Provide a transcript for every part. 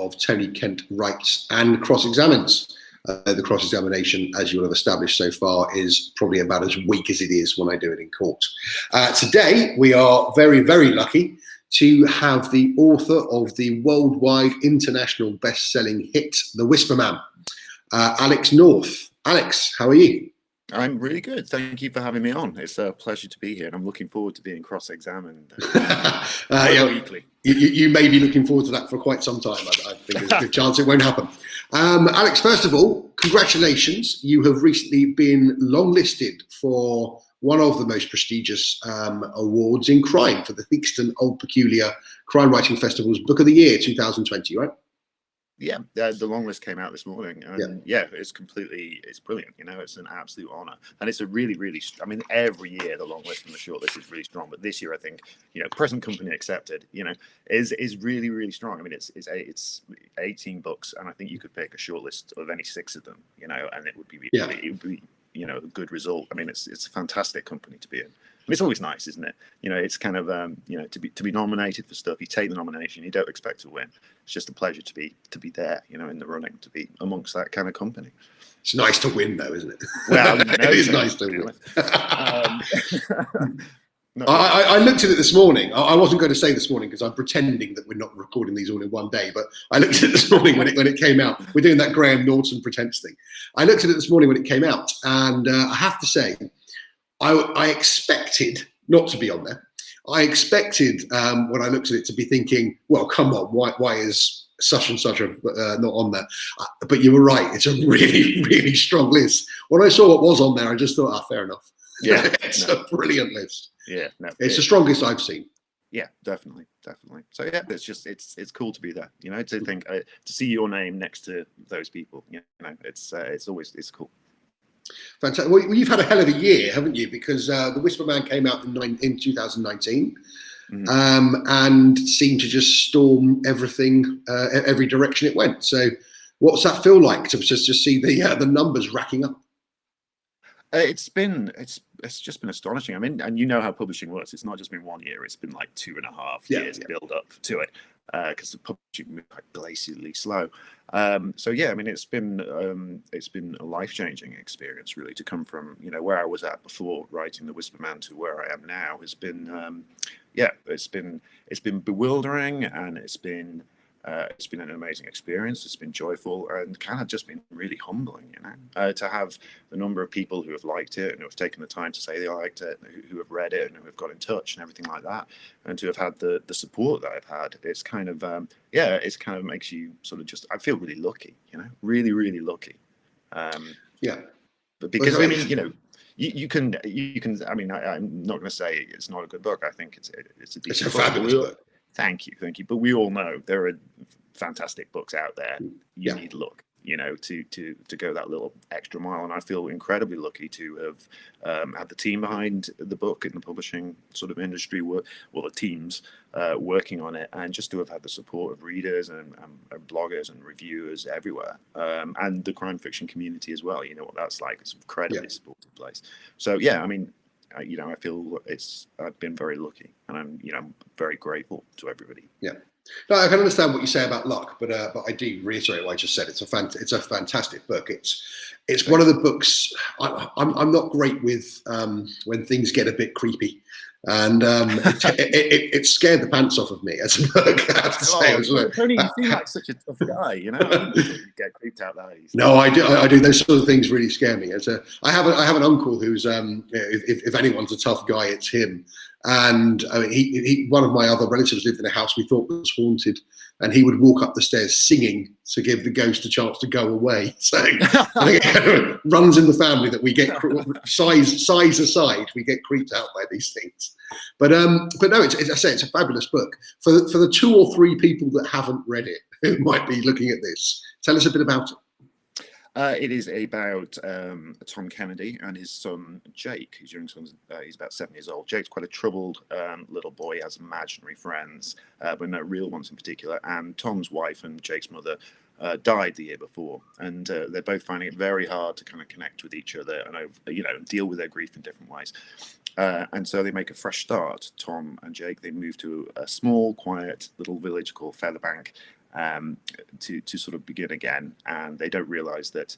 of Tony Kent writes and cross-examines. The cross-examination, as you will have established so far, is probably about as weak as it is when I do it in court. Today, we are very, very lucky to have the author of the worldwide international best-selling hit, The Whisper Man, Alex North. Alex, how are you? I'm really good. Thank you for having me on. It's a pleasure to be here, and I'm looking forward to being cross-examined weekly. You may be looking forward to that for quite some time. I think there's a good chance it won't happen. Alex, first of all, congratulations. You have recently been longlisted for one of the most prestigious awards in crime for the Theakston Old Peculier Crime Writing Festival's Book of the Year 2020, right? Yeah, the long list came out this morning, and it's brilliant. You know, it's an absolute honor, and it's a really, really. I mean, every year the long list and the short list is really strong, but this year I think, present company accepted, is really, really strong. I mean, it's 18 books, and I think you could pick a short list of any 6 of them, and it would be a good result. I mean, it's a fantastic company to be in. And it's always nice, isn't it? It's kind of to be nominated for stuff. You take the nomination, you don't expect to win. It's just a pleasure to be there, in the running, to be amongst that kind of company. It's nice to win, though, isn't it? Well, it is nice to win. I looked at it this morning. I wasn't going to say this morning because I'm pretending that we're not recording these all in one day. But I looked at it this morning when it came out. We're doing that Graham Norton pretense thing. I looked at it this morning when it came out, and I have to say, I expected not to be on there. I expected when I looked at it to be thinking, well, come on, why is such and such not on there? But you were right. It's a really, really strong list. When I saw what was on there, I just thought, fair enough. Yeah, it's a brilliant list. Yeah, it's the strongest I've seen. Yeah, definitely. So yeah, it's cool to be there. To think to see your name next to those people. It's cool. Fantastic. Well, you've had a hell of a year, haven't you? Because The Whisper Man came out in 2019, and seemed to just storm everything, every direction it went. So, what's that feel like to just see the numbers racking up? It's just been astonishing. I mean, and you know how publishing works. It's not just been 1 year. It's been like 2.5 years build up to it, because the publishing moved quite glacially slow. So yeah, I mean, it's been a life-changing experience, really, to come from where I was at before writing The Whisper Man to where I am now. Has been it's been bewildering, and it's been an amazing experience. It's been joyful and kind of just been really humbling, to have the number of people who have liked it and who have taken the time to say they liked it, who have read it and who have got in touch and everything like that, and to have had the support that I've had. It's kind of it's kind of makes you sort of just, I feel really lucky, really, really lucky. But because I mean, you can. I mean, I'm not going to say it's not a good book. I think it's a decent book. Fabulous book. Thank you. But we all know there are fantastic books out there. You need luck, to go that little extra mile. And I feel incredibly lucky to have had the team behind the book in the publishing sort of industry, the teams working on it, and just to have had the support of readers and bloggers and reviewers everywhere, and the crime fiction community as well. You know what that's like. It's an incredibly supportive place. So yeah, I mean, I feel I've been very lucky, and I'm very grateful to everybody. Yeah. No, I can understand what you say about luck, but I do reiterate what I just said. It's a fantastic book. It's one of the books. I'm not great with when things get a bit creepy, and it scared the pants off of me as a book. I have to say, Tony, you seem like such a tough guy. You get creeped out that easy. No, I do. Those sort of things really scare me. I have an uncle who's if anyone's a tough guy, it's him. And I mean, he one of my other relatives lived in a house we thought was haunted, and he would walk up the stairs singing to give the ghost a chance to go away. So I think it kind of runs in the family that we get size aside, we get creeped out by these things. But no, it's a fabulous book. For the 2 or 3 people that haven't read it, who might be looking at this, tell us a bit about it. It is about Tom Kennedy and his son Jake. His young son, he's about 7 years old. Jake's quite a troubled little boy, has imaginary friends, but no real ones in particular. And Tom's wife and Jake's mother died the year before, and they're both finding it very hard to kind of connect with each other and deal with their grief in different ways. And so they make a fresh start. Tom and Jake, they move to a small, quiet little village called Featherbank. to sort of begin again, and they don't realize that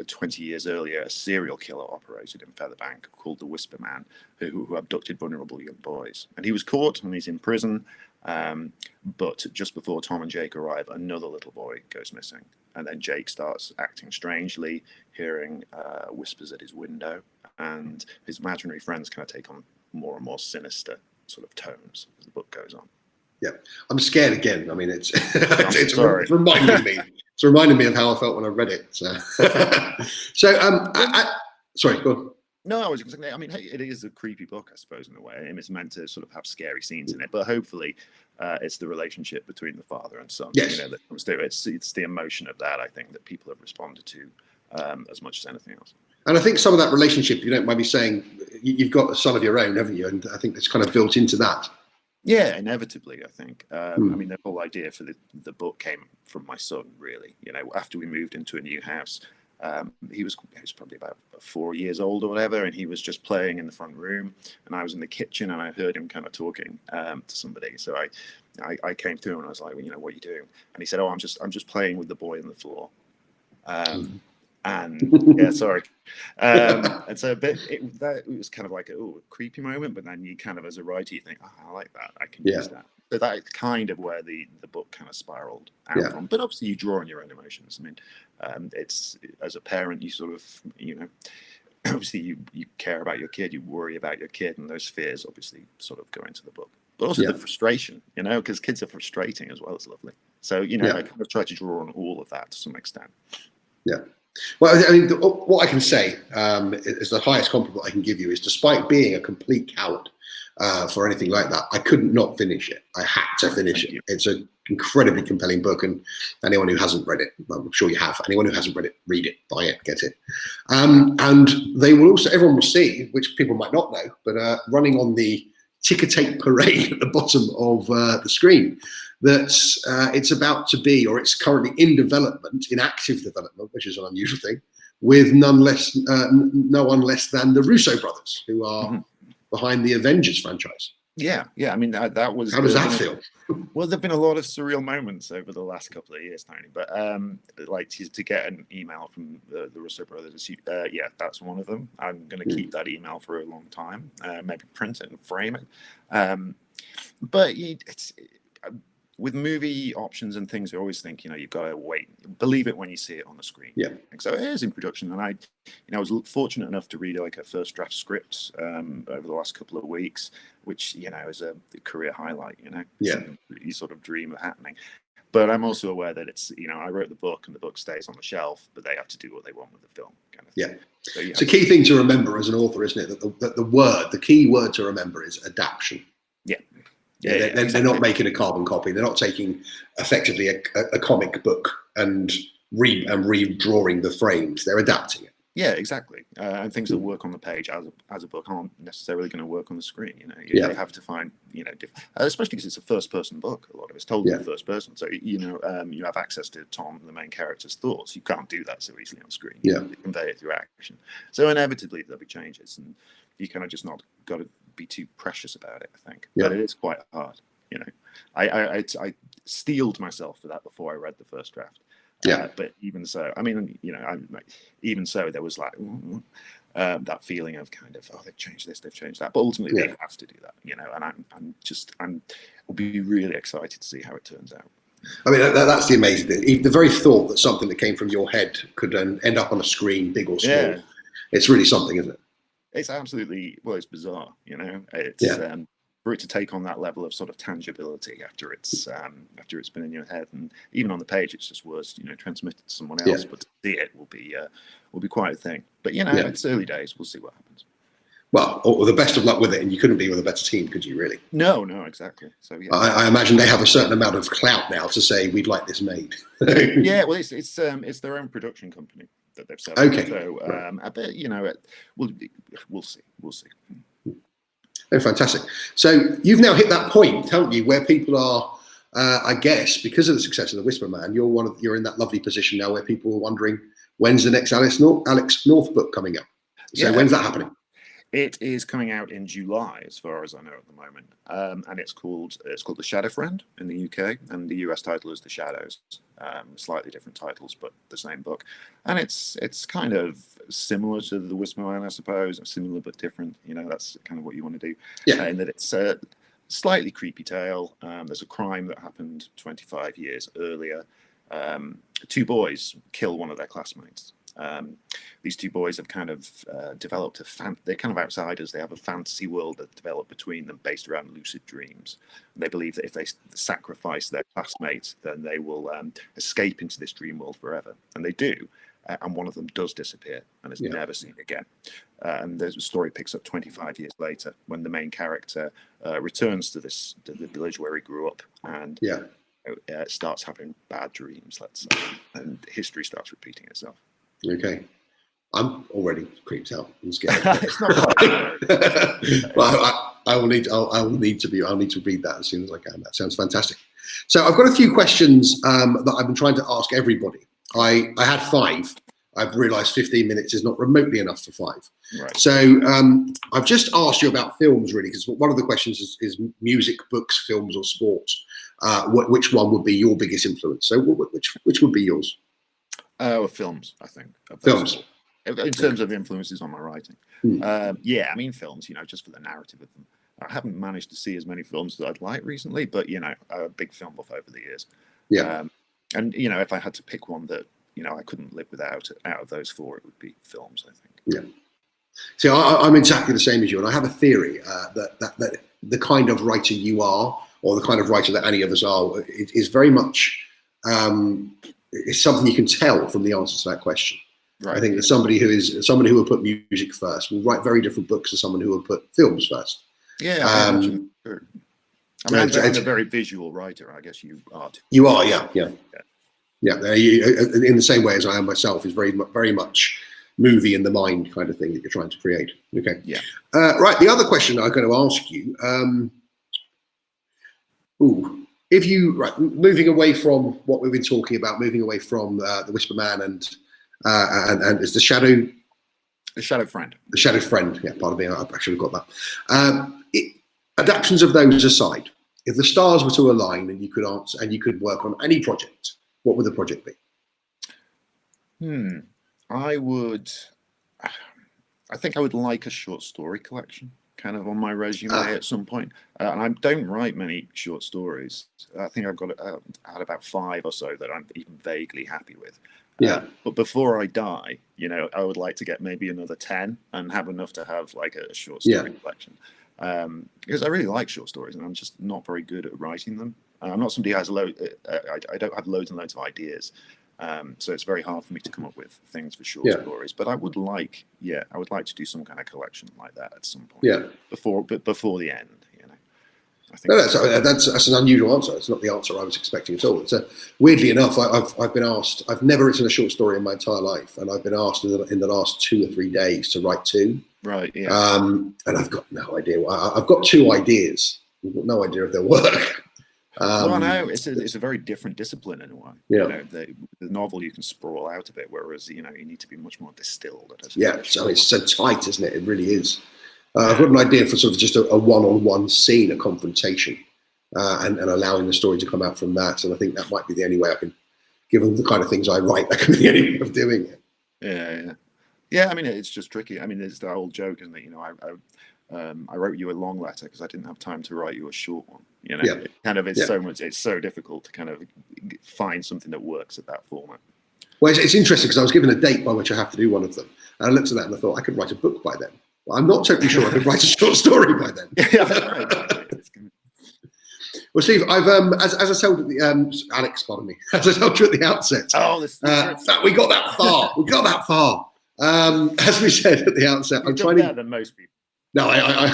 20 years earlier, a serial killer operated in Featherbank called the Whisper Man, who abducted vulnerable young boys. And he was caught and he's in prison. But just before Tom and Jake arrive, another little boy goes missing. And then Jake starts acting strangely, hearing whispers at his window. And his imaginary friends kind of take on more and more sinister sort of tones as the book goes on. Yeah, I'm scared again. I mean, it's reminding me. It's reminding me of how I felt when I read it. So, sorry, go on. No, I was just saying, I mean, it is a creepy book, I suppose, in a way, and it's meant to sort of have scary scenes in it. But hopefully, it's the relationship between the father and son, yes, that comes through. It's the emotion of that, I think, that people have responded to as much as anything else. And I think some of that relationship, you don't mind me saying, you've got a son of your own, haven't you? And I think it's kind of built into that. Yeah, inevitably, I think. I mean, the whole idea for the book came from my son, really. After we moved into a new house, he was probably about 4 years old or whatever, and he was just playing in the front room, and I was in the kitchen, and I heard him kind of talking to somebody. So I came through, and I was like, what are you doing? And he said, I'm just playing with the boy on the floor. And yeah, sorry. And so it was kind of like a creepy moment, but then you kind of, as a writer, you think, I like that. I can use that. So that's kind of where the book kind of spiraled out from. But obviously, you draw on your own emotions. I mean, it's, as a parent, you sort of, obviously you care about your kid, you worry about your kid, and those fears obviously sort of go into the book. But also the frustration, because kids are frustrating as well as lovely. So, I kind of try to draw on all of that to some extent. Yeah. Well, I mean, what I can say is the highest compliment I can give you is, despite being a complete coward for anything like that, I couldn't not finish it. I had to finish it. It's an incredibly compelling book, and anyone who hasn't read it, well, I'm sure you have. Anyone who hasn't read it, read it, buy it, get it. And they will also, everyone will see, which people might not know, but running on the ticker tape parade at the bottom of the screen, that it's about to be, or it's currently in development, in active development, which is an unusual thing, with no one less than the Russo brothers, who are behind the Avengers franchise. Yeah. I mean, that was. How does that feel? Well, there've been a lot of surreal moments over the last couple of years, Tony. But like to get an email from the Russo brothers, that's one of them. I'm going to keep that email for a long time. Maybe print it and frame it. But with movie options and things, I always think, you've got to wait, believe it when you see it on the screen. Yeah. So it is in production, and I was fortunate enough to read like a first draft script over the last couple of weeks, which is a career highlight. You sort of dream of happening. But I'm also aware that it's, I wrote the book, and the book stays on the shelf, but they have to do what they want with the film. Kind of thing. So it's a key thing to remember as an author, isn't it? That the key word to remember is adaption. They're not making a carbon copy. They're not taking effectively a comic book and redrawing the frames. They're adapting it. Yeah, exactly. And things that work on the page as a book aren't necessarily going to work on the screen. You have to find, especially because it's a first-person book. A lot of it's told in the first person, so you have access to Tom, the main character's thoughts. You can't do that so easily on screen. You convey it through action. So inevitably there'll be changes, and you kind of just not got to be too precious about it, I think. But it is quite hard. I steeled myself for that before I read the first draft. But even so, I mean, even so, there was like that feeling of kind of, they've changed this, they've changed that. But ultimately, they have to do that, and I'll be really excited to see how it turns out. I mean, that's the amazing thing. The very thought that something that came from your head could end up on a screen, big or small, it's really something, isn't it? It's absolutely, it's bizarre, It's for it to take on that level of sort of tangibility after it's been in your head, and even on the page, it's just words, transmitted to someone else. But to see it will be quite a thing. But it's early days. We'll see what happens. Well, the best of luck with it, and you couldn't be with a better team, could you? Really? No, exactly. So I imagine they have a certain amount of clout now to say we'd like this made. Yeah, well, it's their own production company that they've set up. Okay. So I bet we'll see. Oh, fantastic. So you've now hit that point, haven't you, where people are, I guess, because of the success of The Whisper Man, you're in that lovely position now where people are wondering, when's the next Alex North book coming up? So when's that happening? It is coming out in July, as far as I know at the moment, and it's called The Shadow Friend in the UK, and the US title is The Shadows. Slightly different titles, but the same book, and it's kind of similar to The Whisper Man, I suppose, similar but different. You know, that's kind of what you want to do. Yeah. In that it's a slightly creepy tale. There's a crime that happened 25 years earlier. Two boys kill one of their classmates. These two boys have kind of developed they're kind of outsiders. They have a fantasy world that developed between them based around lucid dreams. And they believe that if they sacrifice their classmate, then they will escape into this dream world forever. And they do. And one of them does disappear and is never seen again. And the story picks up 25 years later when the main character returns to the village where he grew up and starts having bad dreams, let's say, and history starts repeating itself. Okay. I'm already creeped out and scared. It's not quite Well, I'll need to read that as soon as I can. That sounds fantastic. So I've got a few questions that I've been trying to ask everybody. I had 5. I've realised 15 minutes is not remotely enough for 5. Right. So I've just asked you about films, really, because one of the questions is music, books, films, or sports. Which one would be your biggest influence? So which would be yours? Films, I think. Films. In terms of influences on my writing. Yeah, I mean, films, you know, just for the narrative of them. I haven't managed to see as many films as I'd like recently, but, you know, I'm a big film buff over the years. Yeah. And, you know, if I had to pick one that, you know, I couldn't live without out of those 4, it would be films, I think. Yeah. So I'm exactly the same as you, and I have a theory that the kind of writer you are, or the kind of writer that any of us are, is very much it's something you can tell from the answer to that question. Right. I think that somebody who will put music first will write very different books to someone who will put films first. Yeah, I mean, I'm a very visual writer. I guess you are too. You are, yeah. In the same way as I am myself, is very much movie in the mind kind of thing that you're trying to create. Okay. Yeah. Right. The other question I'm going to ask you. If you moving away from what we've been talking about, moving away from the Whisper Man and is the Shadow Friend. The Shadow Friend. Yeah, pardon me. I should have got that. Adaptions of those aside, if the stars were to align and you could answer and you could work on any project, what would the project be? I think I would like a short story collection, kind of on my resume at some point. And I don't write many short stories. I think I've got had about 5 or so that I'm even vaguely happy with. Yeah. But before I die, you know, I would like to get maybe another 10 and have enough to have like a short story collection. Because I really like short stories and I'm just not very good at writing them. I'm not somebody who has I don't have loads and loads of ideas. So it's very hard for me to come up with things for short stories. But I would like to do some kind of collection like that at some point. Yeah. Before the end, you know. I think that's an unusual answer. It's not the answer I was expecting at all. It's weirdly enough, I've been asked. I've never written a short story in my entire life, and I've been asked in the last 2 or 3 days to write 2. Right. Yeah. And I've got no idea. I've got 2 ideas. I've got no idea if they'll work. Well, no, it's a very different discipline in a way. Yeah. You know, the novel you can sprawl out a bit, whereas you know you need to be much more distilled. So it's so tight, isn't it? It really is. I've got an idea for sort of just a one-on-one scene, a confrontation, and allowing the story to come out from that. And I think that might be the only way I can, given the kind of things I write, that can be the only way of doing it. Yeah. I mean, it's just tricky. I mean, it's the old joke, isn't it? You know, I wrote you a long letter because I didn't have time to write you a short one. You know, it's so difficult to kind of find something that works at that format. Well, it's interesting because I was given a date by which I have to do one of them, and I looked at that and I thought I could write a book by then. Well, I'm not totally sure I could write a short story by then. Well, Steve, I've as I told Alex, pardon me, as I told you at the outset. We got that far. As we said at the outset, I'm trying better than most people. No, I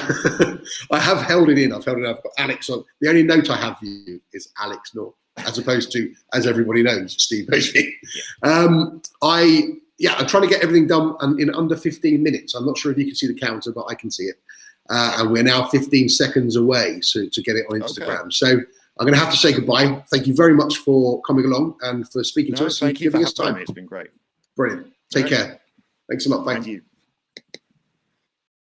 have held it in. I've held it in. I've got Alex on. The only note I have for you is Alex North, as opposed to, as everybody knows, Steve Busby. I'm trying to get everything done in under 15 minutes. I'm not sure if you can see the counter, but I can see it. And we're now 15 seconds away to get it on Instagram. Okay. So I'm going to have to say goodbye. Thank you very much for coming along and for speaking to us. Thank you for giving us time. It's been great. Brilliant. Take care. Thanks a lot. Bye. Thank you.